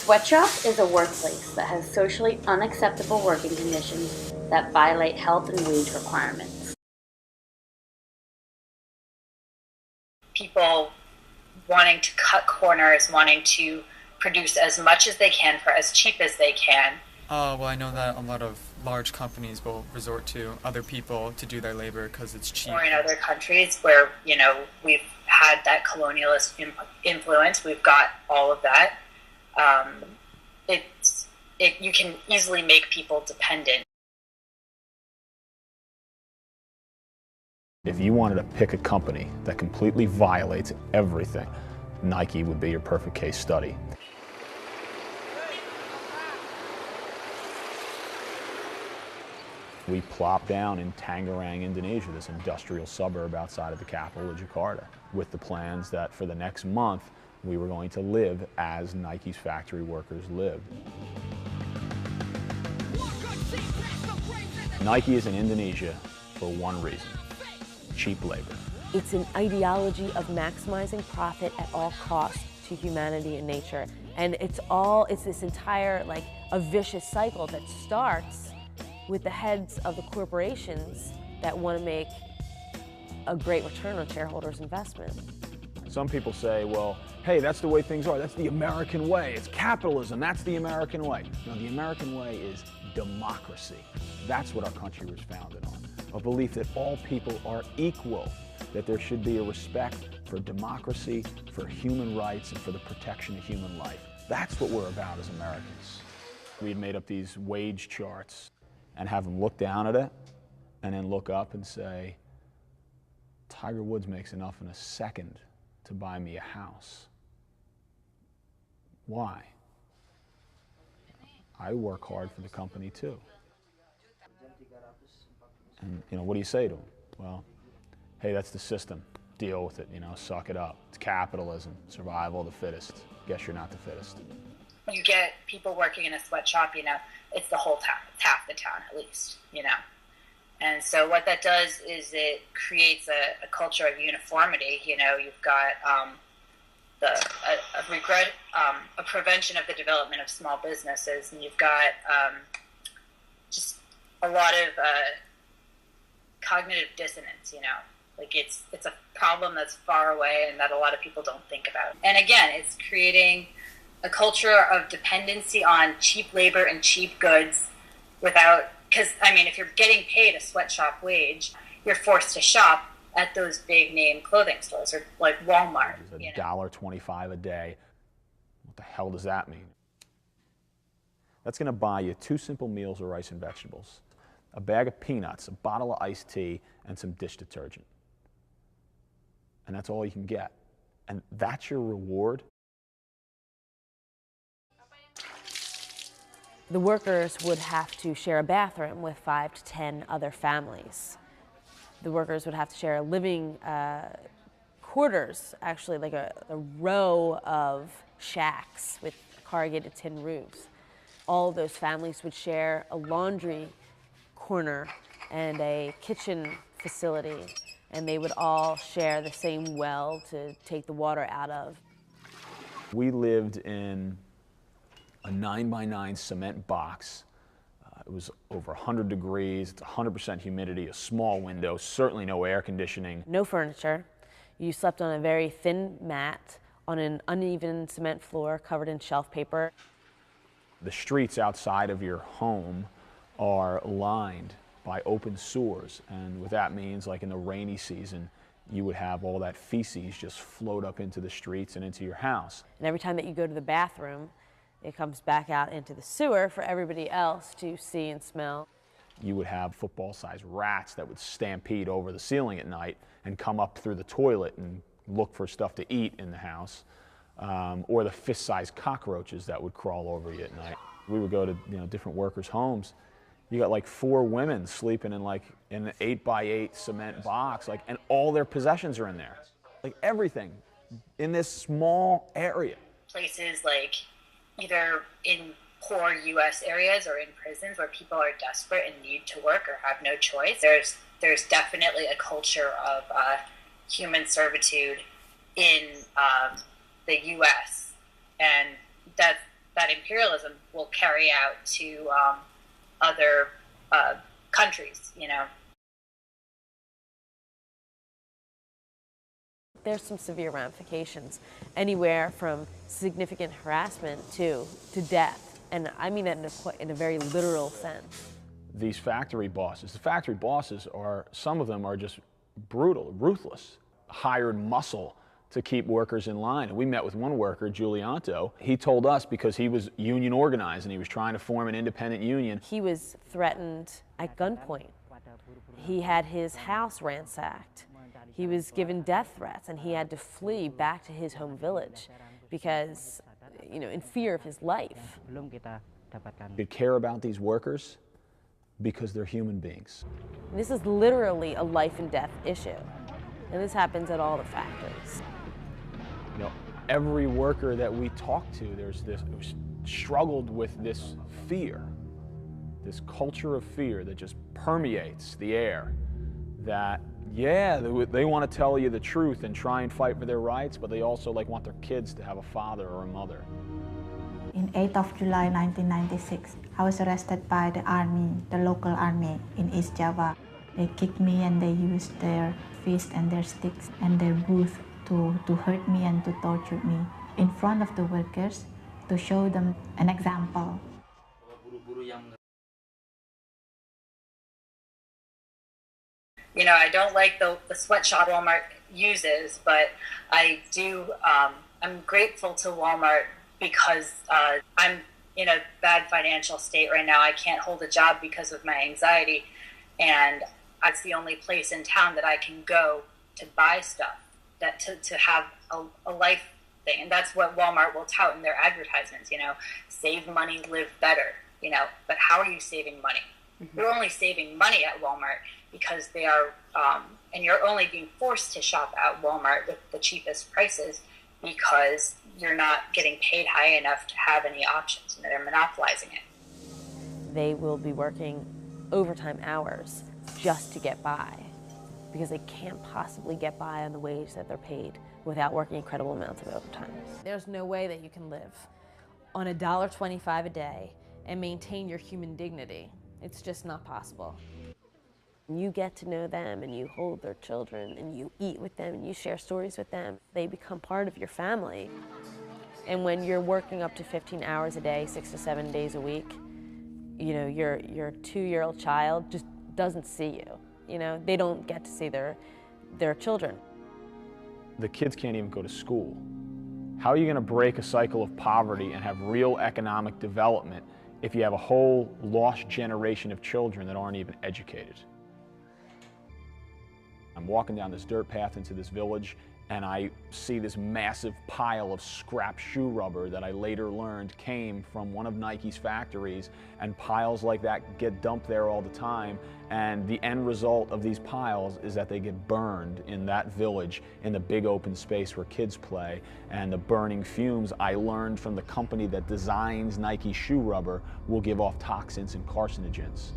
Sweatshop is a workplace that has socially unacceptable working conditions that violate health and wage requirements. People wanting to cut corners, wanting to produce as much as they can for as cheap as they can. Well, I know that a lot of large companies will resort to other people to do their labor because it's cheap. Or in other countries where, we've had that colonialist influence, we've got all of that. You can easily make people dependent. If you wanted to pick a company that completely violates everything, Nike would be your perfect case study. We plopped down in Tangerang, Indonesia, this industrial suburb outside of the capital of Jakarta, with the plans that for the next month we were going to live as Nike's factory workers lived. Nike is in Indonesia for one reason: cheap labor. It's an ideology of maximizing profit at all costs to humanity and nature. And it's this entire, a vicious cycle that starts with the heads of the corporations that want to make a great return on shareholders' investment. Some people say, well, hey, that's the way things are. That's the American way. It's capitalism. That's the American way. No, the American way is democracy. That's what our country was founded on. A belief that all people are equal, that there should be a respect for democracy, for human rights, and for the protection of human life. That's what we're about as Americans. We had made up these wage charts and have them look down at it and then look up and say, Tiger Woods makes enough in a second to buy me a house. Why? I work hard for the company too. And what do you say to them? Well, hey, that's the system. Deal with it, suck it up. It's capitalism, survival of the fittest. Guess you're not the fittest. You get people working in a sweatshop, it's the whole town. It's half the town at least, And so what that does is it creates a culture of uniformity. You've got a prevention of the development of small businesses, and you've got just a lot of cognitive dissonance. It's a problem that's far away and that a lot of people don't think about. And again, it's creating a culture of dependency on cheap labor and cheap goods because if you're getting paid a sweatshop wage, you're forced to shop at those big name clothing stores or like Walmart. It's $1.25 a day. What the hell does that mean? That's going to buy you 2 simple meals of rice and vegetables, a bag of peanuts, a bottle of iced tea, and some dish detergent. And that's all you can get. And that's your reward? The workers would have to share a bathroom with 5 to 10 other families. The workers would have to share living quarters, actually like a row of shacks with corrugated tin roofs. All of those families would share a laundry corner and a kitchen facility, and they would all share the same well to take the water out of. We lived in a 9x9 cement box. It was over 100 degrees, it's 100% humidity, a small window, certainly no air conditioning. No furniture. You slept on a very thin mat on an uneven cement floor covered in shelf paper. The streets outside of your home are lined by open sewers, and what that means, like in the rainy season, you would have all that feces just float up into the streets and into your house. And every time that you go to the bathroom, it comes back out into the sewer for everybody else to see and smell. You would have football-sized rats that would stampede over the ceiling at night and come up through the toilet and look for stuff to eat in the house, or the fist-sized cockroaches that would crawl over you at night. We would go to different workers' homes. You got like 4 women sleeping in an 8x8 cement box, and all their possessions are in there, everything in this small area. Places like either in poor U.S. areas or in prisons where people are desperate and need to work or have no choice. There's definitely a culture of human servitude in the U.S. and that imperialism will carry out to other countries, you know. There's some severe ramifications, anywhere from significant harassment to death. And I mean that in a very literal sense. These factory bosses, the factory bosses are, some of them are just brutal, ruthless, hired muscle to keep workers in line. And we met with one worker, Giulianto. He told us, because he was union organized and he was trying to form an independent union. He was threatened at gunpoint. He had his house ransacked. He was given death threats, and he had to flee back to his home village because, you know, in fear of his life. They care about these workers because they're human beings. This is literally a life and death issue, and this happens at all the factories. You know, every worker that we talk to, there's this, struggled with this fear, this culture of fear that just permeates the air. That, yeah, they want to tell you the truth and try and fight for their rights, but they also want their kids to have a father or a mother. In 8th of July 1996, I was arrested by the army, the local army in East Java. They kicked me and they used their fists and their sticks and their booth to hurt me and to torture me in front of the workers to show them an example. You know, I don't like the sweatshop Walmart uses, but I do, I'm grateful to Walmart because I'm in a bad financial state right now. I can't hold a job because of my anxiety, and that's the only place in town that I can go to buy stuff, that to have a life thing. And that's what Walmart will tout in their advertisements, you know, save money, live better, you know. But how are you saving money? Mm-hmm. You're only saving money at Walmart because they are, and you're only being forced to shop at Walmart with the cheapest prices because you're not getting paid high enough to have any options. You know, they're monopolizing it. They will be working overtime hours just to get by because they can't possibly get by on the wage that they're paid without working incredible amounts of overtime. There's no way that you can live on $1.25 a day and maintain your human dignity. It's just not possible. You get to know them and you hold their children and you eat with them and you share stories with them. They become part of your family. And when you're working up to 15 hours a day, 6 to 7 days a week, you know, your 2-year-old child just doesn't see you. You know, they don't get to see their children. The kids can't even go to school. How are you going to break a cycle of poverty and have real economic development if you have a whole lost generation of children that aren't even educated? I'm walking down this dirt path into this village, and I see this massive pile of scrap shoe rubber that I later learned came from one of Nike's factories, and piles like that get dumped there all the time, and the end result of these piles is that they get burned in that village in the big open space where kids play, and the burning fumes, I learned from the company that designs Nike shoe rubber, will give off toxins and carcinogens.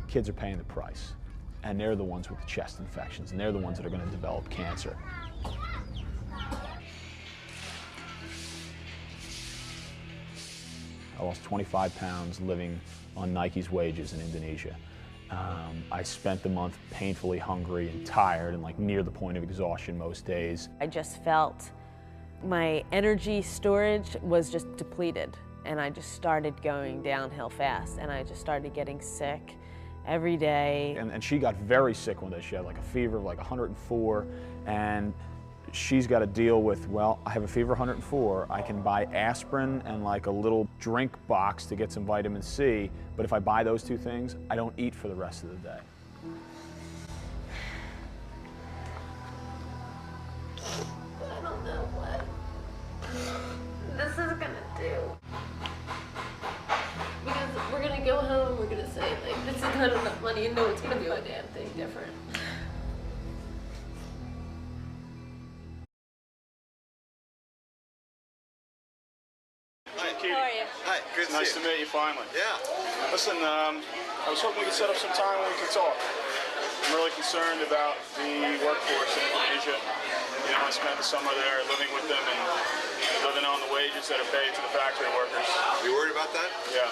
Kids are paying the price. And they're the ones with the chest infections, and they're the ones that are going to develop cancer. I lost 25 pounds living on Nike's wages in Indonesia. I spent the month painfully hungry and tired and near the point of exhaustion most days. I just felt my energy storage was just depleted, and I just started going downhill fast, and I just started getting sick every day. And she got very sick one day. She had a fever of 104, and she's got to deal with, well, I have a fever of 104, I can buy aspirin and a little drink box to get some vitamin C, but if I buy those two things, I don't eat for the rest of the day. I don't know what this is gonna do. Because we're gonna go home, we're gonna say, this is not enough money, and no one's gonna do a damn thing different. Hi, Katie. How are you? Hi, good to see you. Nice to meet you finally. Yeah. Listen, I was hoping we could set up some time when we could talk. I'm really concerned about the workforce in Indonesia. You know, I spent the summer there living with them and living on the wages that are paid to the factory workers. You worried about that? Yeah.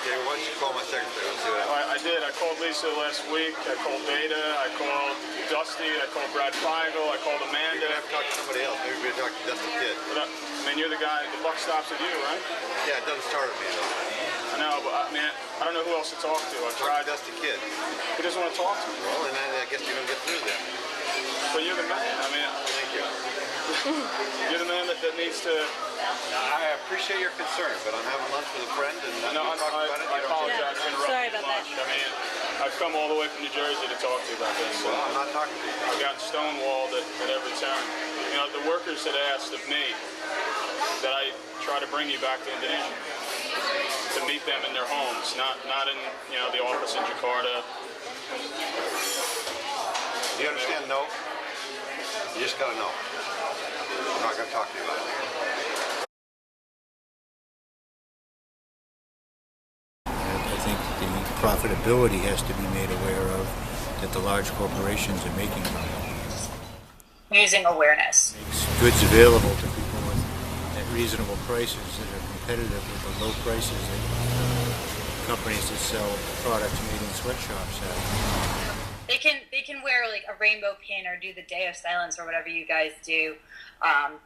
Okay, why don't you call my secretary? Let's see what happens. I did. I called Lisa last week. I called Beta. I called Dusty. I called Brad Feigl. I called Amanda. You're going to have to talk to somebody else. Maybe we're going to talk to Dusty Kid. But, I mean, you're the guy, the buck stops at you, right? Yeah, it doesn't start at me, though. I know, but I mean, I don't know who else to talk to. I've Talk tried. to Dusty Kid. He doesn't want to talk to me. Well, then I guess you're going to get through then. But you're the man. I mean, Thank you. you're the man that needs to. I appreciate your concern, but I'm having lunch with a friend, and I know. we talk about it. I apologize for interrupting Sorry about lunch. I mean, I've come all the way from New Jersey to talk to you about this. Well, I'm not talking to you. I've gotten stonewalled at every turn. You know, the workers had asked of me that I try to bring you back to Indonesia to meet them in their homes, not in the office in Jakarta. Do you understand? No. You just got to know. I'm not going to talk to you about it. I think the profitability has to be made aware of that the large corporations are making money. Using awareness. Makes goods available to people at reasonable prices that are competitive with the low prices that companies that sell products made in sweatshops have. They can wear like a rainbow pin or do the Day of Silence or whatever you guys do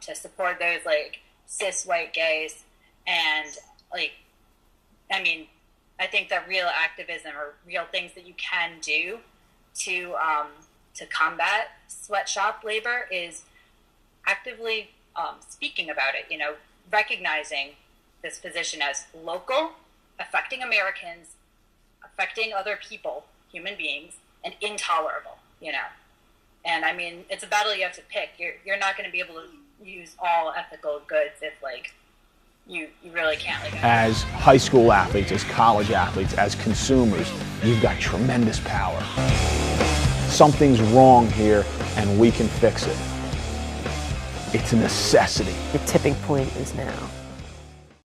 to support those like cis white gays, and like, I mean, I think that real activism or real things that you can do to combat sweatshop labor is actively speaking about it. You know, recognizing this position as local, affecting Americans, affecting other people, human beings, and intolerable, you know. And I mean, it's a battle you have to pick. You're not going to be able to use all ethical goods if like you really can't. Like, As high school athletes, as college athletes, as consumers, you've got tremendous power. Something's wrong here and we can fix it. It's a necessity. The tipping point is now.